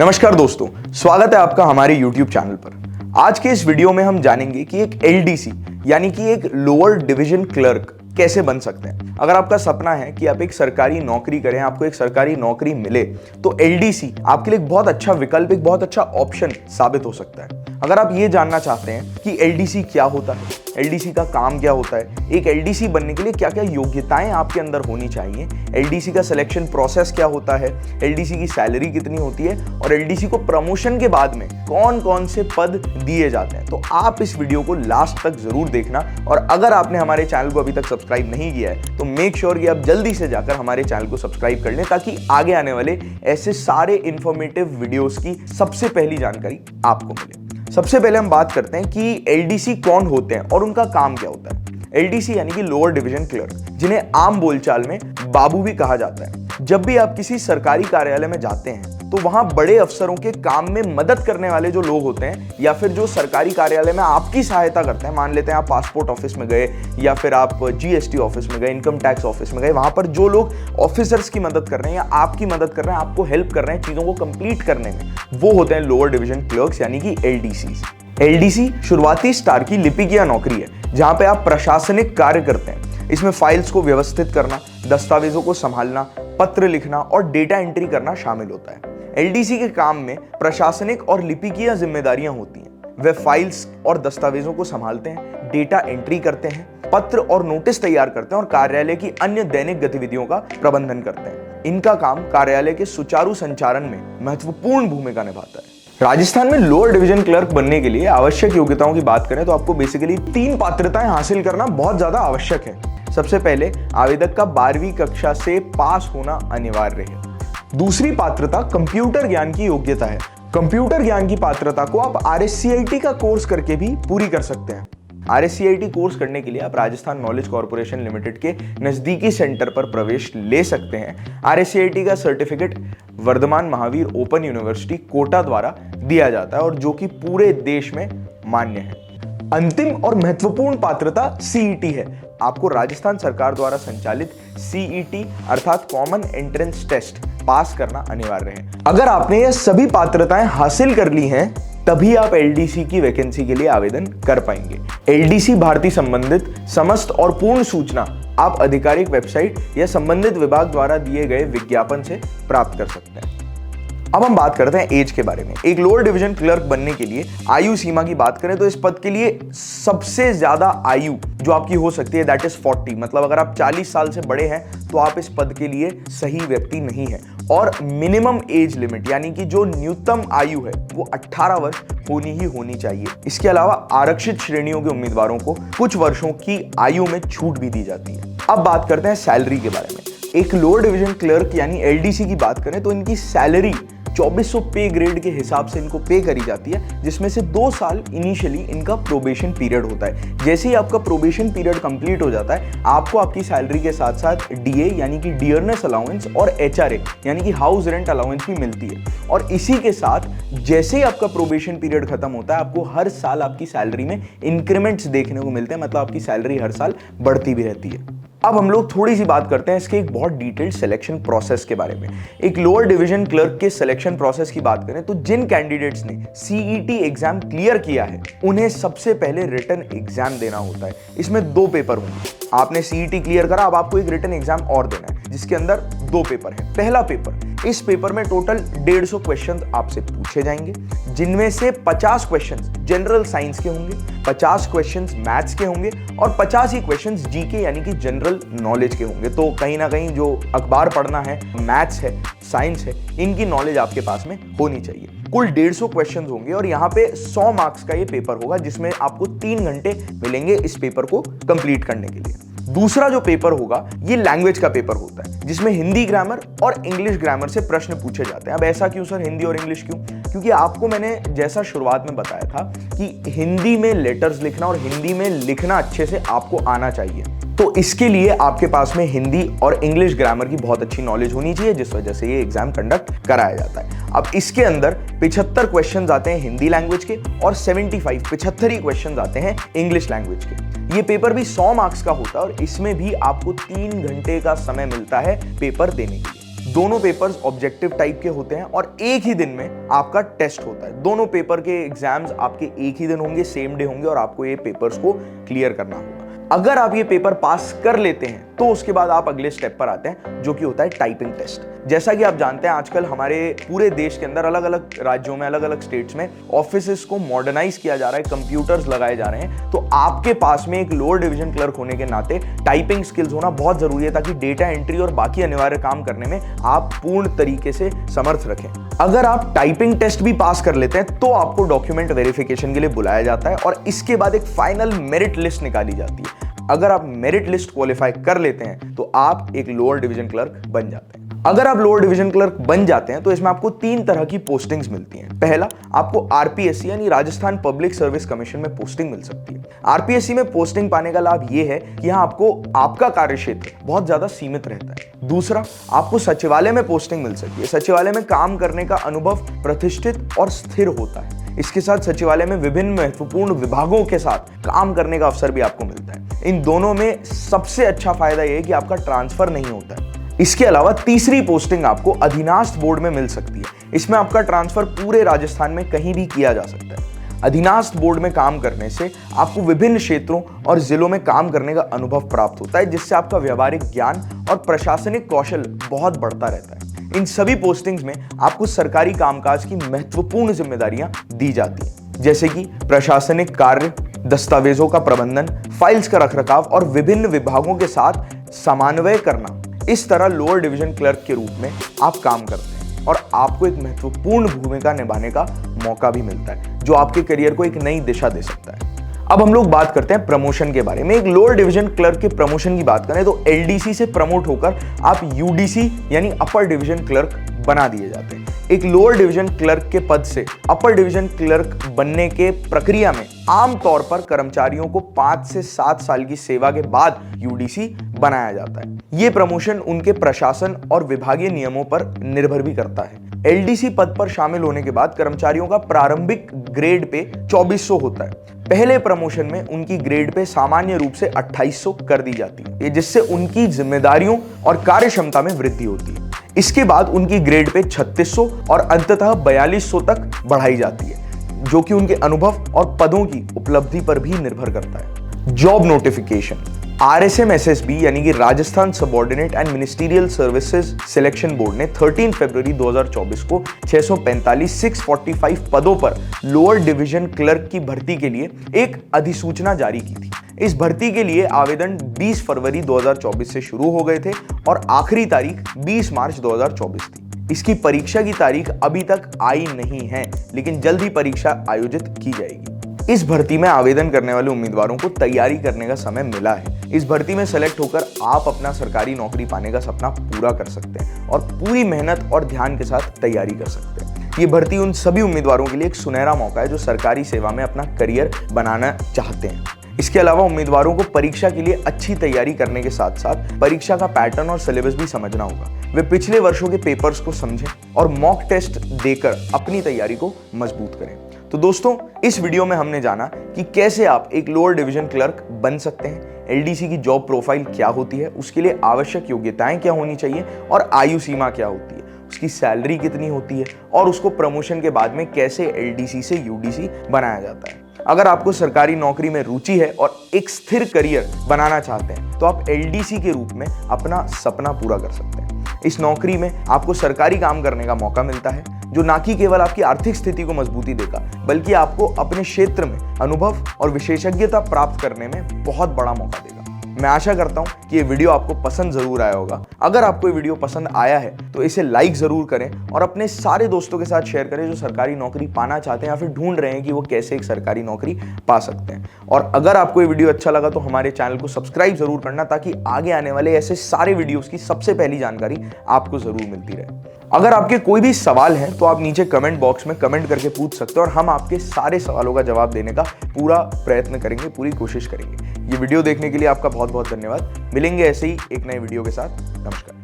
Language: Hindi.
नमस्कार दोस्तों, स्वागत है आपका हमारे YouTube चैनल पर। आज के इस वीडियो में हम जानेंगे कि एक LDC यानी कि एक लोअर डिवीजन क्लर्क कैसे बन सकते हैं। अगर आपका सपना है कि आप एक सरकारी नौकरी करें, आपको एक सरकारी नौकरी मिले, तो LDC आपके लिए एक बहुत अच्छा विकल्प, एक बहुत अच्छा ऑप्शन साबित हो सकता है। अगर आप ये जानना चाहते हैं कि LDC क्या होता है, LDC का काम क्या होता है, एक LDC बनने के लिए क्या क्या योग्यताएं आपके अंदर होनी चाहिए, LDC का सिलेक्शन प्रोसेस क्या होता है, LDC की सैलरी कितनी होती है और LDC को प्रमोशन के बाद में कौन कौन से पद दिए जाते हैं, तो आप इस वीडियो को लास्ट तक जरूर देखना। और अगर आपने हमारे चैनल को अभी तक सब्सक्राइब नहीं किया है तो मेक श्योर कि आप जल्दी से जाकर हमारे चैनल को सब्सक्राइब कर लें, ताकि आगे आने वाले ऐसे सारे इंफॉर्मेटिव वीडियोस की सबसे पहली जानकारी आपको मिले। सबसे पहले हम बात करते हैं कि LDC कौन होते हैं और उनका काम क्या होता है। LDC यानी कि लोअर डिवीजन क्लर्क, जिन्हें आम बोलचाल में बाबू भी कहा जाता है। जब भी आप किसी सरकारी कार्यालय में जाते हैं तो वहां बड़े अफसरों के काम में मदद करने वाले जो लोग होते हैं, या फिर जो सरकारी कार्यालय में आपकी सहायता करते हैं, मान लेते हैं आप पासपोर्ट ऑफिस में गए या फिर आप GST ऑफिस में गए, इनकम टैक्स ऑफिस में गए, वहां पर जो लोग ऑफिसर्स की मदद कर रहे हैं या आपकी मदद कर रहे हैं, आपको हेल्प कर रहे हैं चीजों को कंप्लीट करने में, वो होते हैं लोअर डिवीजन क्लर्क्स यानी कि LDCs। LDC शुरुआती स्तर की लिपिकीय नौकरी है, जहां पे आप प्रशासनिक कार्य करते हैं। इसमें फाइल्स को व्यवस्थित करना, दस्तावेजों को संभालना, पत्र लिखना और डेटा एंट्री करना शामिल होता है। LDC के काम में प्रशासनिक और लिपिकीय जिम्मेदारियां होती हैं। वे फाइल्स और दस्तावेजों को संभालते हैं, डेटा एंट्री करते हैं, पत्र और नोटिस तैयार करते हैं और कार्यालय की अन्य दैनिक गतिविधियों का प्रबंधन करते हैं। इनका काम कार्यालय के सुचारू संचालन में महत्वपूर्ण भूमिका निभाता है। राजस्थान में लोअर डिवीजन क्लर्क बनने के लिए आवश्यक योग्यताओं की बात करें तो आपको बेसिकली 3 पात्रताएं हासिल करना बहुत ज्यादा आवश्यक है। सबसे पहले आवेदक का 12वीं कक्षा से पास होना अनिवार्य है। दूसरी पात्रता कंप्यूटर ज्ञान की योग्यता है। कंप्यूटर ज्ञान की पात्रता को आप RSCIT का कोर्स करके भी पूरी कर सकते हैं। RSCIT कोर्स करने के लिए आप राजस्थान नॉलेज कॉर्पोरेशन लिमिटेड के नजदीकी सेंटर पर प्रवेश ले सकते हैं। RSCIT का certificate Vardhman Mahaveer open university Kota द्वारा दिया जाता है और जो कि पूरे देश में मान्य है। अंतिम और महत्वपूर्ण पात्रता CET है। आपको राजस्थान सरकार द्वारा संचालित CET अर्थात कॉमन एंट्रेंस टेस्ट पास करना अनिवार्य है। अगर आपने ये सभी पात्रताएं हासिल कर ली हैं, तभी आप LDC की वैकेंसी के लिए आवेदन कर पाएंगे। LDC भारतीय संबंधित समस्त और पूर्ण सूचना आप आधिकारिक वेबसाइट या संबंधित विभाग द्वारा दिए गए विज्ञापन से प्राप्त कर सकते हैं। अब हम बात करते हैं एज के बारे में। एक लोअर डिवीजन क्लर्क बनने के लिए आयु सीमा की बात करें तो इस पद के लिए सबसे ज्यादा आयु जो आपकी हो सकती है दैट इज 40। मतलब अगर आप 40 साल से बड़े हैं तो आप इस पद के लिए सही व्यक्ति नहीं है। और मिनिमम एज लिमिट यानी कि जो न्यूनतम आयु है वो 18 वर्ष होनी ही होनी चाहिए। इसके अलावा आरक्षित श्रेणियों के उम्मीदवारों को कुछ वर्षों की आयु में छूट भी दी जाती है। अब बात करते हैं सैलरी के बारे में। एक लोअर डिवीजन क्लर्क यानी LDC की बात करें तो इनकी सैलरी 2400 पे ग्रेड के हिसाब से इनको पे करी जाती है, जिसमें से 2 साल इनिशियली इनका प्रोबेशन पीरियड होता है। जैसे ही आपका प्रोबेशन पीरियड कंप्लीट हो जाता है, आपको आपकी सैलरी के साथ साथ DA यानी कि डियरनेस अलाउंस और HRA यानी कि हाउस रेंट अलाउंस भी मिलती है। और इसी के साथ जैसे ही आपका प्रोबेशन पीरियड खत्म होता है, आपको हर साल आपकी सैलरी में इंक्रीमेंट्स देखने को मिलते हैं। मतलब आपकी सैलरी हर साल बढ़ती भी रहती है। अब हम लोग थोड़ी सी बात करते हैं इसके एक बहुत डिटेल्ड सिलेक्शन प्रोसेस के बारे में। एक लोअर डिवीजन क्लर्क के सिलेक्शन प्रोसेस की बात करें तो जिन कैंडिडेट्स ने CET एग्जाम क्लियर किया है, उन्हें सबसे पहले रिटन एग्जाम देना होता है। इसमें 2 पेपर होंगे। आपने CET क्लियर करा, अब आपको एक रिटन एग्जाम और देना है, जिसके अंदर 2 पेपर है। पहला पेपर, इस पेपर में टोटल 150 क्वेश्चन आपसे पूछे जाएंगे, जिनमें से 50 क्वेश्चन जनरल साइंस के होंगे, 50 क्वेश्चन मैथ्स के होंगे और 50 ही क्वेश्चन GK यानी कि जनरल नॉलेज के होंगे। तो कहीं ना कहीं जो अखबार पढ़ना है, मैथ्स है, साइंस है, इनकी नॉलेज आपके पास में होनी चाहिए। कुल 150 क्वेश्चन होंगे और यहाँ पे 100 मार्क्स का ये पेपर होगा, जिसमें आपको 3 घंटे मिलेंगे इस पेपर को कंप्लीट करने के लिए। दूसरा जो पेपर होगा ये लैंग्वेज का पेपर होता है, जिसमें हिंदी ग्रामर और इंग्लिश ग्रामर से प्रश्न पूछे जाते हैं। अब ऐसा क्यों सर, हिंदी और इंग्लिश क्यों? क्योंकि आपको मैंने जैसा शुरुआत में बताया था कि हिंदी में लेटर्स लिखना और हिंदी में लिखना अच्छे से आपको आना चाहिए। तो इसके लिए आपके पास में हिंदी और इंग्लिश ग्रामर की बहुत अच्छी नॉलेज होनी चाहिए, जिस वजह से ये एग्जाम कंडक्ट कराया जाता है। अब इसके अंदर 75 क्वेश्चंस आते हैं हिंदी लैंग्वेज के और 75 ही क्वेश्चंस आते हैं इंग्लिश लैंग्वेज के। ये पेपर भी 100 मार्क्स का होता है और इसमें भी आपको 3 घंटे का समय मिलता है पेपर देने के लिए। दोनों पेपर्स ऑब्जेक्टिव टाइप के होते हैं और एक ही दिन में आपका टेस्ट होता है। दोनों पेपर के एग्जाम्स आपके एक ही दिन होंगे, सेम डे होंगे और आपको ये पेपर्स को क्लियर करना होगा। अगर आप ये पेपर पास कर लेते हैं तो उसके बाद आप अगले स्टेप पर आते हैं, जो कि होता है टाइपिंग टेस्ट। जैसा कि आप जानते हैं, आजकल हमारे पूरे देश के अंदर अलग अलग राज्यों में, अलग अलग स्टेट्स में ऑफिसेस को मॉडर्नाइज किया जा रहा है, कंप्यूटर्स लगाए जा रहे हैं। तो आपके पास में एक लोअर डिवीजन क्लर्क होने के नाते टाइपिंग स्किल्स होना बहुत जरूरी है, ताकि डेटा एंट्री और बाकी अनिवार्य काम करने में आप पूर्ण तरीके से समर्थ रखें। अगर आप टाइपिंग टेस्ट भी पास कर लेते हैं तो आपको डॉक्यूमेंट वेरिफिकेशन के लिए बुलाया जाता है और इसके बाद एक फाइनल मेरिट लिस्ट निकाली जाती है। अगर आप मेरिट लिस्ट क्वालिफाई कर लेते हैं तो आप एक लोअर डिवीजन क्लर्क बन जाते हैं। अगर आप लोअर डिवीजन क्लर्क बन जाते हैं तो इसमें आपको 3 तरह की पोस्टिंग्स मिलती हैं। पहला, आपको आरपीएससी यानी राजस्थान पब्लिक सर्विस कमीशन में पोस्टिंग मिल सकती है। आरपीएससी में पोस्टिंग पाने का लाभ यह है कि यहां आपको आपका कार्यक्षेत्र बहुत ज्यादा सीमित रहता है। दूसरा, आपको सचिवालय में पोस्टिंग मिल सकती है। सचिवालय में काम करने का अनुभव प्रतिष्ठित और स्थिर होता है। इसके साथ सचिवालय में विभिन्न महत्वपूर्ण विभागों के साथ काम करने का अवसर भी आपको मिलता है। इन दोनों में सबसे अच्छा फायदा यह है कि आपका ट्रांसफर नहीं होता है। इसके अलावा तीसरी पोस्टिंग आपको अधीनस्थ बोर्ड में मिल सकती है। इसमें आपका ट्रांसफर पूरे राजस्थान में कहीं भी किया जा सकता है। अधीनस्थ बोर्ड में काम करने से आपको विभिन्न क्षेत्रों और जिलों में काम करने का अनुभव प्राप्त होता है, जिससे आपका व्यावहारिक ज्ञान और प्रशासनिक कौशल बहुत बढ़ता रहता है। इन सभी पोस्टिंग्स में आपको सरकारी कामकाज की महत्वपूर्ण जिम्मेदारियां दी जाती हैं, जैसे कि प्रशासनिक कार्य, दस्तावेजों का प्रबंधन, फाइल्स का रखरखाव और विभिन्न विभागों के साथ समन्वय करना। इस तरह लोअर डिवीजन क्लर्क के रूप में आप काम करते हैं और आपको एक महत्वपूर्ण भूमिका निभाने का मौका भी मिलता है, जो आपके करियर को एक नई दिशा दे सकता है। अब हम लोग बात करते हैं प्रमोशन के बारे में। एक लोअर डिवीजन क्लर्क के प्रमोशन की बात करें तो एलडीसी से प्रमोट होकर आप यूडीसी यानी अपर डिवीजन क्लर्क बना दिए जाते हैं। एक लोअर डिवीजन क्लर्क के पद से अपर डिवीजन क्लर्क बनने के प्रक्रिया में आमतौर पर कर्मचारियों को 5 से 7 साल की सेवा के बाद यूडीसी बनाया जाता है। ये प्रमोशन उनके प्रशासन और विभागीय नियमों पर निर्भर भी करता है। एलडीसी पद पर शामिल होने के बाद कर्मचारियों का प्रारंभिक ग्रेड पे 2400 होता है। पहले प्रमोशन में उनकी ग्रेड पे सामान्य रूप से 2800 कर दी जाती है, जिससे उनकी जिम्मेदारियों और कार्य क्षमता में वृद्धि होती है। इसके बाद उनकी ग्रेड पे 3600 और अंततः 4200 तक बढ़ाई जाती है, जो कि उनके अनुभव और पदों की उपलब्धि पर भी निर्भर करता है। Job notification. RSMSSB यानी कि Rajasthan subordinate and ministerial services selection board ने 13 फरवरी 2024 को 645 पदों पर लोअर डिवीजन क्लर्क की भर्ती के लिए एक अधिसूचना जारी की थी। इस भर्ती के लिए आवेदन 20 फरवरी 2024 से शुरू हो गए थे और आखिरी तारीख 20 मार्च 2024 थी। इसकी परीक्षा की तारीख अभी तक आई नहीं है, लेकिन जल्द ही परीक्षा आयोजित की जाएगी। इस भर्ती में आवेदन करने वाले उम्मीदवारों को तैयारी करने का समय मिला है। इस भर्ती में सेलेक्ट होकर आप अपना सरकारी नौकरी पाने का सपना पूरा कर सकते हैं और पूरी मेहनत और ध्यान के साथ तैयारी कर सकते हैं। ये भर्ती उन सभी उम्मीदवारों के लिए एक सुनहरा मौका है जो सरकारी सेवा में अपना करियर बनाना चाहते हैं। इसके अलावा उम्मीदवारों को परीक्षा के लिए अच्छी तैयारी करने के साथ साथ परीक्षा का पैटर्न और सिलेबस भी समझना होगा। वे पिछले वर्षों के पेपर्स को समझें और मॉक टेस्ट देकर अपनी तैयारी को मजबूत करें। तो दोस्तों, इस वीडियो में हमने जाना कि कैसे आप एक लोअर डिवीजन क्लर्क बन सकते हैं, एलडीसी की जॉब प्रोफाइल क्या होती है, उसके लिए आवश्यक योग्यताएं क्या होनी चाहिए और आयु सीमा क्या होती है, उसकी सैलरी कितनी होती है और उसको प्रमोशन के बाद में कैसे एलडीसी से यूडीसी बनाया जाता है। अगर आपको सरकारी नौकरी में रुचि है और एक स्थिर करियर बनाना चाहते हैं तो आप एलडीसी के रूप में अपना सपना पूरा कर सकते हैं। इस नौकरी में आपको सरकारी काम करने का मौका मिलता है, जो ना कि केवल आपकी आर्थिक स्थिति को मजबूती देगा, बल्कि आपको अपने क्षेत्र में अनुभव और विशेषज्ञता प्राप्त करने में बहुत बड़ा मौका देगा। मैं आशा करता हूं कि ये वीडियो आपको पसंद जरूर आया होगा। अगर आपको ये वीडियो पसंद आया है तो इसे लाइक जरूर करें और अपने सारे दोस्तों के साथ शेयर करें जो सरकारी नौकरी पाना चाहते हैं या फिर ढूंढ रहे हैं कि वो कैसे एक सरकारी नौकरी पा सकते हैं। और अगर आपको ये वीडियो अच्छा लगा तो हमारे चैनल को सब्सक्राइब जरूर करना, ताकि आगे आने वाले ऐसे सारे वीडियोस की सबसे पहली जानकारी आपको जरूर मिलती रहे। अगर आपके कोई भी सवाल हैं तो आप नीचे कमेंट बॉक्स में कमेंट करके पूछ सकते हैं और हम आपके सारे सवालों का जवाब देने का पूरा प्रयत्न करेंगे, पूरी कोशिश करेंगे। ये वीडियो देखने के लिए आपका बहुत बहुत धन्यवाद। मिलेंगे ऐसे ही एक नए वीडियो के साथ। नमस्कार।